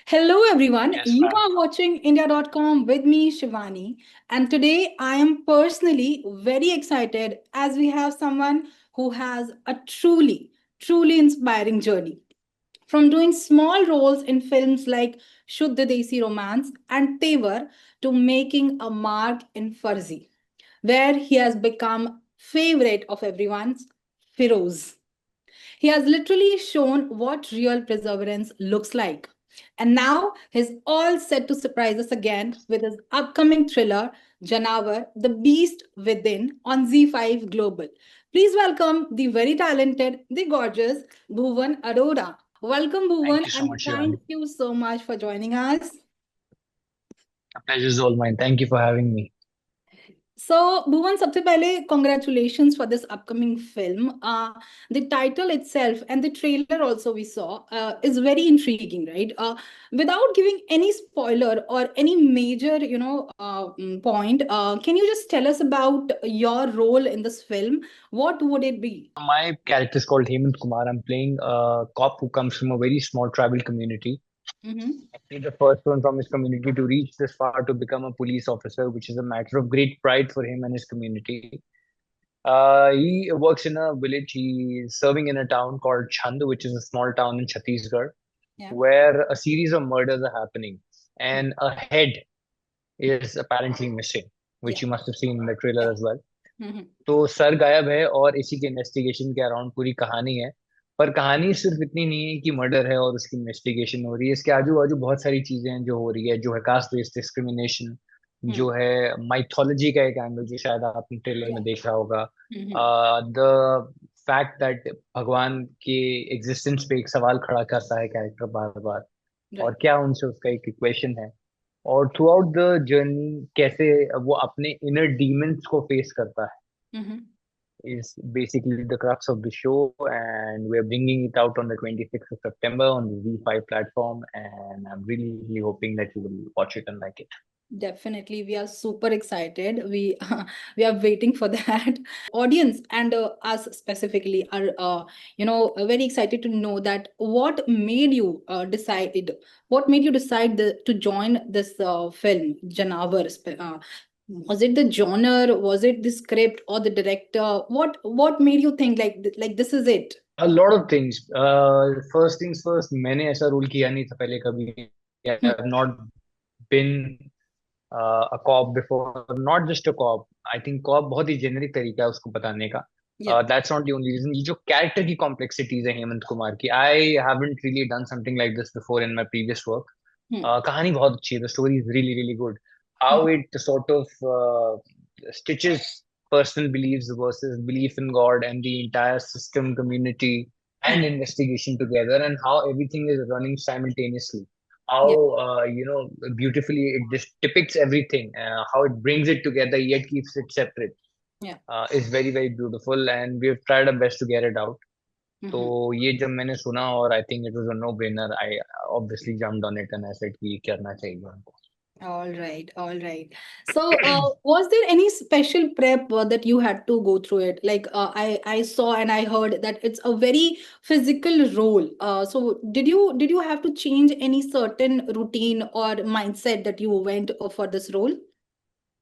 Hello, everyone. Yes, You ma'am. are watching India.com with me, Shivani. And today I am personally very excited as we have someone who has a truly inspiring journey. From doing small roles in films like Shuddha Desi Romance and Tevar to making a mark in Farzi, where he has become favorite of everyone's, Firoz. He has literally shown what real perseverance looks like. And now he's all set to surprise us again with his upcoming thriller, Janavar, The Beast Within, on Z5 Global. Please welcome the very talented, the gorgeous Bhuvan Arora. Welcome, Thank Bhuvan, you so and much, thank Shivani. you so much for joining us. The pleasure is all mine. Thank you for having me. So, Bhuvan, सबसे पहले congratulations for this upcoming film. The title itself and the trailer also we saw is very intriguing, right? Without giving any spoiler or any major, point, can you just tell us about your role in this film? What would it be? My character is called Hemant Kumar. I'm playing a cop who comes from a very small tribal community. Mm-hmm. He's the first one from his community to reach this far to become a police officer, which is a matter of great pride for him and his community. He works in a village. He's serving in a town called Chand, which is a small town in Chhattisgarh, Yeah. where a series of murders are happening, and a head is apparently missing, which Yeah. you must have seen in the trailer as well. Mm-hmm. तो sir गायब है और इसी के investigation के around पूरी कहानी है। पर कहानी सिर्फ इतनी नहीं है कि मर्डर है और उसकी इन्वेस्टिगेशन हो रही है। इसके आजू बाजू बहुत सारी चीजें हैं जो हो रही है, जो है कास्ट बेस्ड डिस्क्रिमिनेशन, जो Mm-hmm. है माइथोलॉजी का एक एंगल जो शायद आपने ट्रेलर Yeah. में देखा होगा। Mm-hmm. द फैक्ट दैट भगवान के एग्जिस्टेंस पे एक सवाल खड़ा करता है कैरेक्टर बार बार, और Right. क्या उनसे उसका एक इक्वेशन है, और थ्रू आउट द जर्नी कैसे वो अपने इनर डीमंस को फेस करता है, Mm-hmm. is basically the crux of the show, and we're bringing it out on the 26th of September on the Z5 platform, and I'm really hoping that you will watch it and like it. Definitely, we are super excited. We we are waiting for that. Audience and us specifically are, very excited to know that what made you what made you decide to join this film, Janavar? Was it the genre? Was it the script or the director? What made you think like this is it? A lot of things. First things first, मैंने ऐसा role किया नहीं था पहले कभी. I Hmm. have not been a cop before. Not just a cop. I think cop बहुत ही generic तरीका है उसको बताने का. Yeah. That's not the only reason. ये जो कैरेक्टर की कॉम्प्लेक्सिटीज है हेमंत कुमार की, I haven't really done something like this before in my previous work. Hmm. कहानी बहुत अच्छी है. The story is really good. How Hmm. it sort of stitches personal beliefs versus belief in God and the entire system, community, Hmm. and investigation together, and how everything is running simultaneously. How Yeah. beautifully it just depicts everything. How it brings it together yet keeps it separate. Yeah. Is very beautiful, and we've tried our best to get it out. तो Mhm. ये जब मैंने सुना, और I think it was a no brainer, I obviously jumped on it and I said कि करना चाहिए हमको. All right, all right. So, was there any special prep that you had to go through it? Like, I saw and I heard that it's a very physical role. So did you have to change any certain routine or mindset that you went for this role?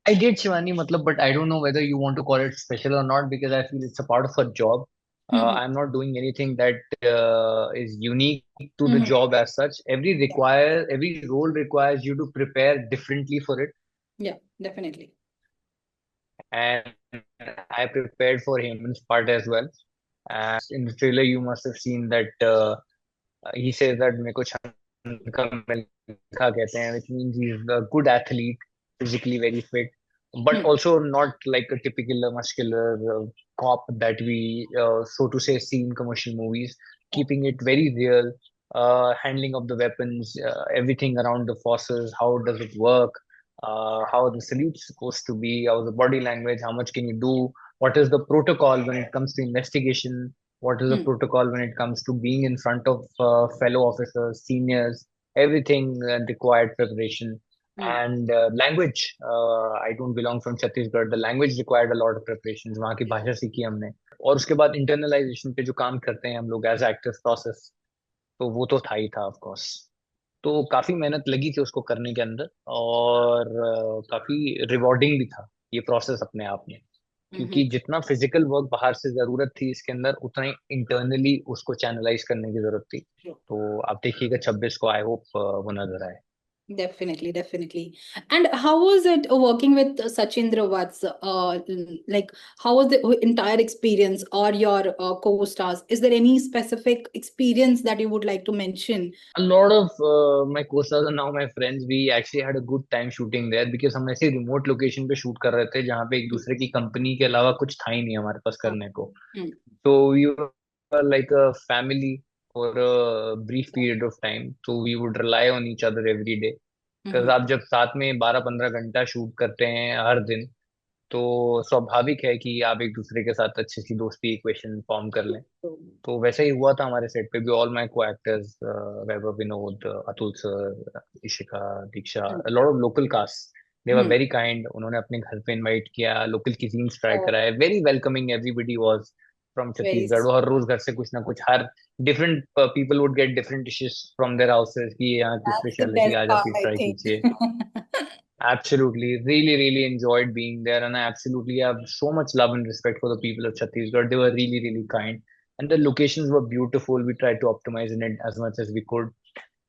I did, Shivani, matlab, but I don't know whether you want to call it special or not, because I feel it's a part of her job. Hmm. I'm not doing anything that is unique to the Hmm. job as such. Every role requires you to prepare differently for it, Yeah, definitely. and I prepared for Heman's part as well. In the trailer, you must have seen that he says that मेरे को छंद का मिल्खा कहते हैं, which means he's a good athlete, physically very fit, but Hmm. also not like a typical muscular cop that we, so to say, see in commercial movies. Yeah. Keeping it very real, handling of the weapons, everything around the forces, how does it work, how the salute's supposed to be, how the body language, how much can you do, what is the protocol when it comes to investigation, what is the Hmm. protocol when it comes to being in front of fellow officers, seniors, everything required preparation. Hmm. And language, I don't belong from Chhattisgarh. The language required a lot of preparations. वहाँ की भाषा सीखी हमने, और उसके बाद internalisation पे जो काम करते हैं हम लोग एज एक्टर्स प्रोसेस, तो वो तो था ही था ऑफ कोर्स. तो काफी मेहनत लगी थी उसको करने के अंदर, और काफी रिवॉर्डिंग भी था ये प्रोसेस अपने आप में। हम्म। क्योंकि जितना फिजिकल वर्क बाहर से जरूरत थी इसके अंदर, उतना ही इंटरनली उसको चैनलाइज करने की जरूरत थी। तो आप देखिएगा 26 को, आई होप वो नजर आए। Definitely, definitely. And how was it working with Sachindra Vats? Like, how was the entire experience or your co-stars? Is there any specific experience that you would like to mention? A lot of my co-stars are now my friends. We actually had a good time shooting there because हम ऐसे remote location पे shoot कर रहे थे जहाँ पे एक Hmm. दूसरे की कंपनी के अलावा कुछ था ही नहीं हमारे पास Oh. करने को। Hmm. So we were like a family for a brief period of time. So we would rely on each other every day. Because Mhm. आप जब साथ में 12-15 घंटा शूट करते हैं हर दिन, तो स्वाभाविक है कि आप एक दूसरे के साथ अच्छी सी दोस्ती इक्वेशन फॉर्म कर लें। So, तो वैसा ही हुआ था हमारे सेट पे भी। All my co-actors, Vaibhav, Vinod, Atul sir, Ishika, Diksha, hmm. Lot of local cast, they were Hmm. Very kind. उन्होंने अपने घर पे इनवाइट किया, लोकल cuisines ट्राई Oh, कराए, very welcoming, everybody was from very Chhattisgarh. वो हर रोज घर से कुछ ना कुछ, हर different people would get different dishes from their houses कि यहाँ की that's the स्पेशलिटी best आज आप part, ये I ट्राई think. कीजिए। Absolutely, really, really enjoyed being there, and I absolutely have so much love and respect for the people of Chhattisgarh. They were really, really kind, and the locations were beautiful. We tried to optimize in it as much as we could.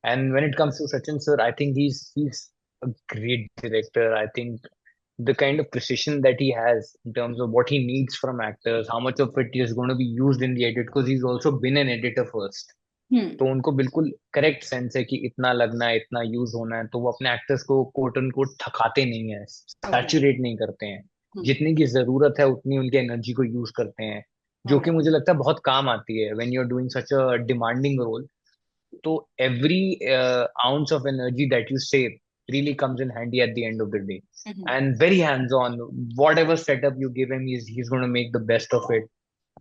And when it comes to Sachin sir, I think he's a great director. I think the kind of precision that he has in terms of what he needs from actors, how much of it is going to be used in the edit, because he's also been an editor first. Hmm. तो उनको बिल्कुल correct sense है कि इतना लगना है, इतना use होना है। तो वो अपने एक्टर्स को कोट एंड कोट थकाते नहीं है, Okay. सैचुरेट नहीं करते हैं। Hmm. जितनी की जरूरत है उतनी उनकी एनर्जी को यूज करते हैं, जो All कि right. मुझे लगता है बहुत काम आती है when you are doing such a demanding role. तो every ounce of energy that you save really comes in handy at the end of the day. Mhm. And very hands on, whatever setup you give him, he's going to make the best of it.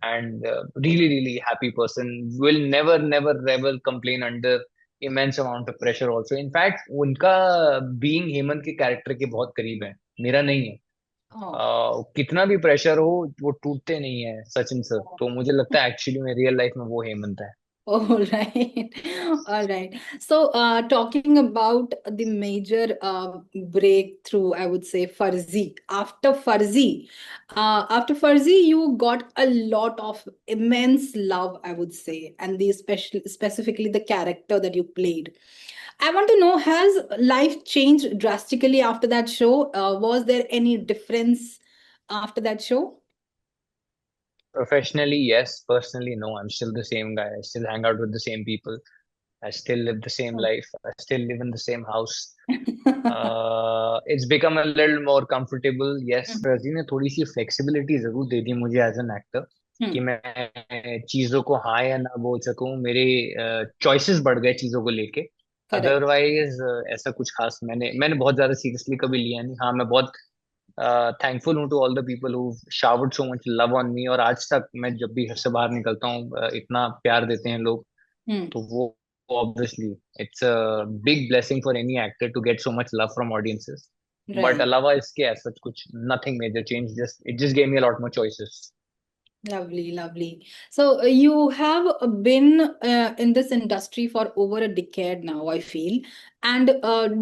And really, really happy person, will never, never, never complain under immense amount of pressure also. In fact, उनका being Hemant के character के बहुत करीब है, मेरा नहीं है। Oh. कितना भी प्रेशर हो, वो टूटते नहीं है सचिन सर। तो मुझे लगता है एक्चुअली में रियल लाइफ में वो हेमंत है। All right. All right. So, talking about the major breakthrough, I would say Farzi. After Farzi, you got a lot of immense love, I would say, and specifically the character that you played. I want to know, has life changed drastically after that show? Was there any difference after that show? Professionally, yes. Personally, no. I'm still the same guy. I still hang out with the same people. I still live the same life. I still live in the same house. It's become a little more comfortable. Yes, रजी ने थोड़ी सी flexibility जरूर दे दी मुझे as an actor, कि Hmm. मैं चीजों को हाँ या ना बोल सकूं। मेरे चॉइसेस बढ़ गए चीजों को लेके। Correct. अदरवाइज ऐसा कुछ खास मैंने मैंने बहुत ज्यादा सीरियसली कभी लिया नहीं। हाँ, मैं बहुत थैंकफुल हूँ to all the people who showered so much love on me, और आज तक मैं जब भी घर से बाहर निकलता हूँ इतना प्यार देते हैं लोग। Hmm. तो वो obviously it's a big blessing for any actor to get so much love from audiences. But Right. अलावा इसके ऐसा कुछ nothing major change, just it just gave me a lot more choices. Lovely, lovely. So you have been in this industry for over a decade now, I feel, and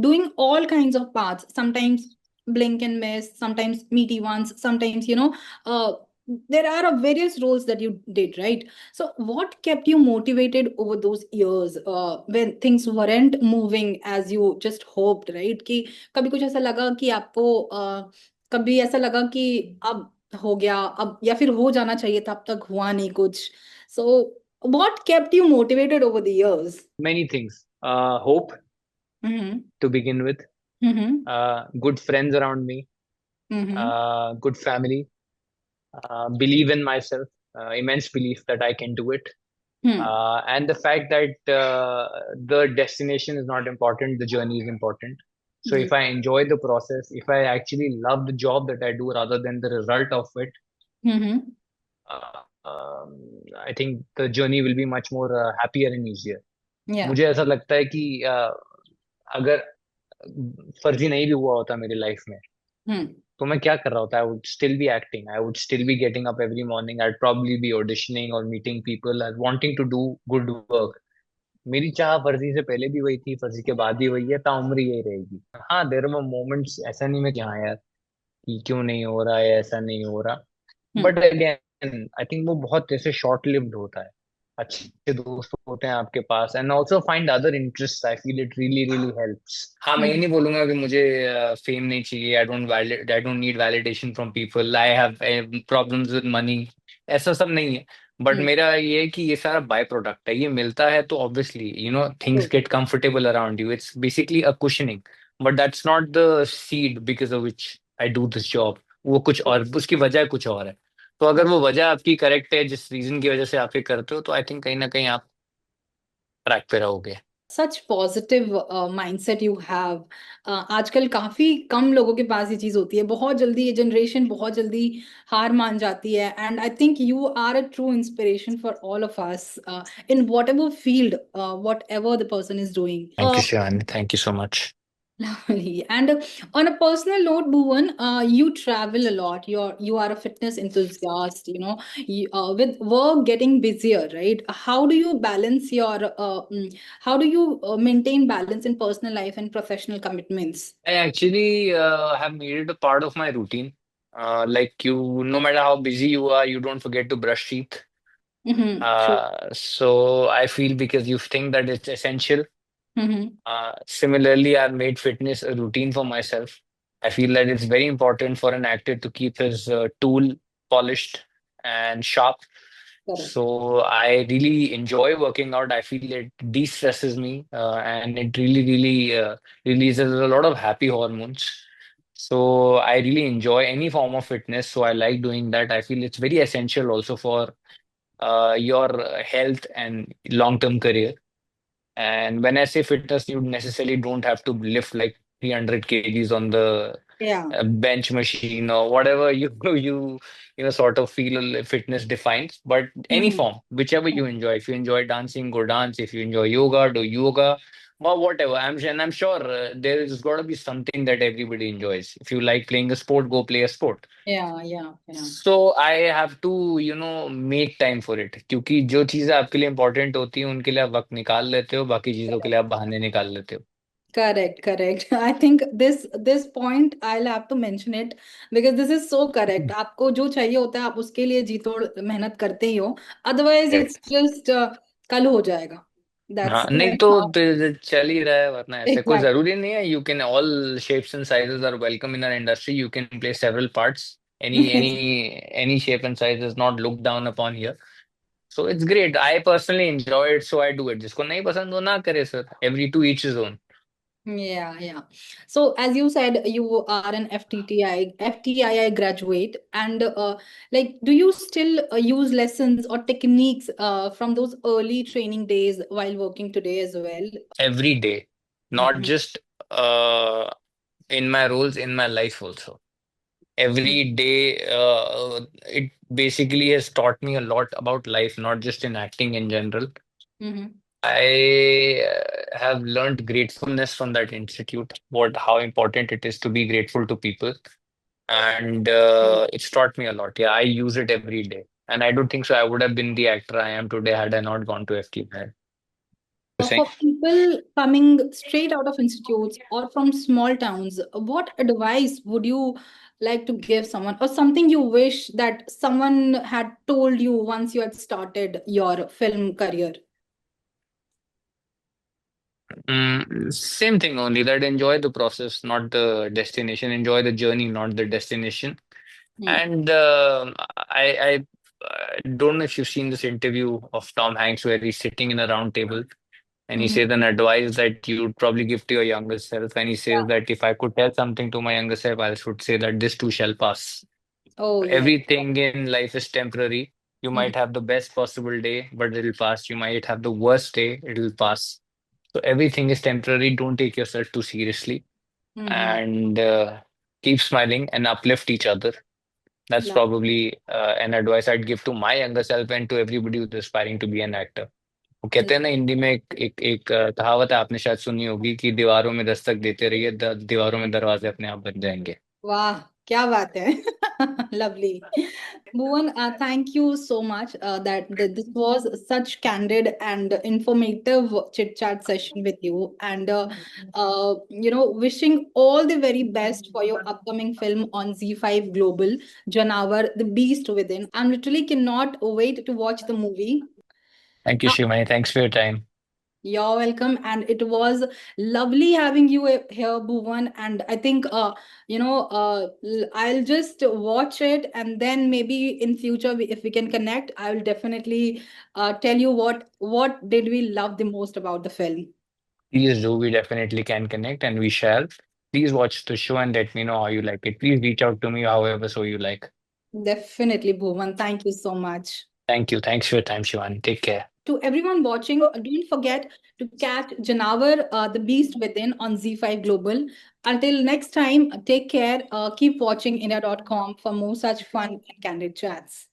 doing all kinds of paths. Sometimes blink and miss, sometimes meaty ones, sometimes there are various roles that you did, right? So what kept you motivated over those years when things weren't moving as you just hoped, right? कि कभी कुछ ऐसा लगा कि आपको कभी ऐसा लगा कि अब हो गया, अब या फिर हो जाना चाहिए था, अब तक हुआ नहीं कुछ. So what kept you motivated over the years? Many things. Hope hmm. to begin with, hmm. good friends around me, hmm. good family, believe in myself, immense belief that I can do it. Hmm. And the fact that the destination is not important, the journey is important. So ji. if I enjoy the process, if I actually love the job that I do rather than the result of it, hmm. I think the journey will be much more happier and easier. या. मुझे ऐसा लगता है कि अगर फर्जी नहीं भी हुआ होता मेरी लाइफ में, हम्म. तो मैं क्या कर रहा होता? I would still be acting. I would still be getting up every morning. I'd probably be auditioning or meeting people and wanting to do good work. मेरी चाह फर्जी से पहले भी वही थी, फर्जी के बाद भी वही है, ताउम्र यही रहेगी। हाँ, देर आर मोमेंट्स, ऐसा नहीं मैं कि हाँ यार कि क्यों नहीं हो रहा है, ऐसा नहीं हो रहा। हम्म। बट अगेन आई थिंक वो बहुत ऐसे शॉर्ट लिव्ड होता है। अच्छे दोस्त होते हैं आपके पास, and also find other interest, I feel it really really helps. हाँ, मैं ये हम्म। नहीं बोलूंगा कि मुझे फेम नहीं चाहिए, I don't need validation from people, I have problems with money, ऐसा सब नहीं है। बट हम्म। मेरा ये है कि ये सारा बाय प्रोडक्ट है, ये मिलता है तो obviously things get comfortable around you, it's basically a cushioning. But that's not the seed because of which I do this job. वो कुछ और, उसकी वजह कुछ और है। तो अगर वो वजह आपकी करेक्ट है, जिस रीजन की वजह से आप ये करते हो, तो आई थिंक कहीं ना कहीं आप ट्रैक पे रहोगे। सच पॉजिटिव माइंडसेट यू हैव। आजकल काफी कम लोगों के पास ये चीज होती है, बहुत जल्दी ये जनरेशन बहुत जल्दी हार मान जाती है। And I think you are a true inspiration for all of us in whatever field, whatever the person is thank you doing. Shivani, thank you so much. Lovely. And on a personal note, Bhuvan, you travel a lot. You are a fitness enthusiast. With work getting busier, right? How do you balance how do you maintain balance in personal life and professional commitments? I actually have made it a part of my routine. Like you, no matter how busy you are, you don't forget to brush teeth. Mm-hmm. True. So I feel because you think that it's essential. Mm-hmm. Similarly, I've made fitness a routine for myself. I feel that it's very important for an actor to keep his tool polished and sharp. Correct. So I really enjoy working out. I feel it de-stresses me, and it really releases a lot of happy hormones. So I really enjoy any form of fitness. So I like doing that. I feel it's very essential also for your health and long-term career. And when I say fitness, you necessarily don't have to lift like 300 kgs on the Yeah. bench machine or whatever you sort of feel fitness defines. But any Mm-hmm. form, whichever you enjoy. If you enjoy dancing, go dance. If you enjoy yoga, do yoga. Or whatever. I'm sure there is got to be something that everybody enjoys. If you like playing a sport, go play a sport. Yeah. Yeah. Yeah. So I have to make time for it, क्योंकि जो चीजें आपके लिए important होती हैं उनके लिए आप वक्त निकाल लेते हो, बाकी चीजों के लिए आप बहाने निकाल लेते हो। Correct, correct. I think this point I'll have to mention it because this is so correct. आपको जो चाहिए होता है आप उसके लिए जी तोड़ मेहनत करते ही हो, otherwise it's Correct. just कल हो जाएगा. हाँ, That's नहीं तो how. चल ही रहा है, वरना ऐसे कोई Exactly. जरूरी नहीं है। You can all shapes and sizes are welcome in our industry, you can play several parts, any shape and size is not look down upon here. So it's great, I personally enjoy it, so I do it. जिसको नहीं पसंद वो ना करे sir, every to each is own. Yeah, yeah. So as you said, you are an FTII graduate, and like, do you still use lessons or techniques from those early training days while working today as well? Every day, not Mhm. just uh, in my roles, in my life also. Every day, it basically has taught me a lot about life, not just in acting in general. Mhm. I have learned gratefulness from that institute, what how important it is to be grateful to people, and it's taught me a lot. Yeah, I use it every day, and I don't think so I would have been the actor I am today had I not gone to FTI. You saying? For people coming straight out of institutes or from small towns, what advice would you like to give someone, or something you wish that someone had told you once you had started your film career? Same thing only, that enjoy the process, not the destination. Enjoy the journey, not the destination. Hmm. And I don't know if you've seen this interview of Tom Hanks where he's sitting in a round table and he Mhm. says an advice that you'd probably give to your younger self. And he says that if I could tell something to my younger self, I should say that this too shall pass. Oh, yes. Everything in life is temporary. You Mhm. might have the best possible day, but it'll pass. You might have the worst day, it'll pass. So everything is temporary. Don't take yourself too seriously, Mhm. and keep smiling and uplift each other. That's Love. probably an advice I'd give to my younger self and to everybody who's aspiring to be an actor. वो कहते हैं ना हिंदी में एक कहावत है, आपने शायद सुनी होगी कि दीवारों में दस्तक देते रहिए, दीवारों में दरवाजे अपने आप बन जाएंगे। वाह, क्या बात है. Lovely. Bhuvan, thank you so much. That this was such candid and informative chit chat session with you, and wishing all the very best for your upcoming film on Z5 Global, Janavar, The Beast Within. I'm literally cannot wait to watch the movie. Thank you, Shivani. Thanks for your time. You're welcome, and it was lovely having you here, Bhuvan. And I think, I'll just watch it, and then maybe in future, if we can connect, I will definitely tell you what did we love the most about the film. Please do. We definitely can connect and we shall. Please watch the show and let me know how you like it. Please reach out to me however so you like. Definitely, Bhuvan. Thank you so much. Thank you. Thanks for your time, Shivani. Take care. To everyone watching, don't forget to catch Janavar, The Beast Within on Z5 Global. Until next time, take care. Keep watching India.com for more such fun and candid chats.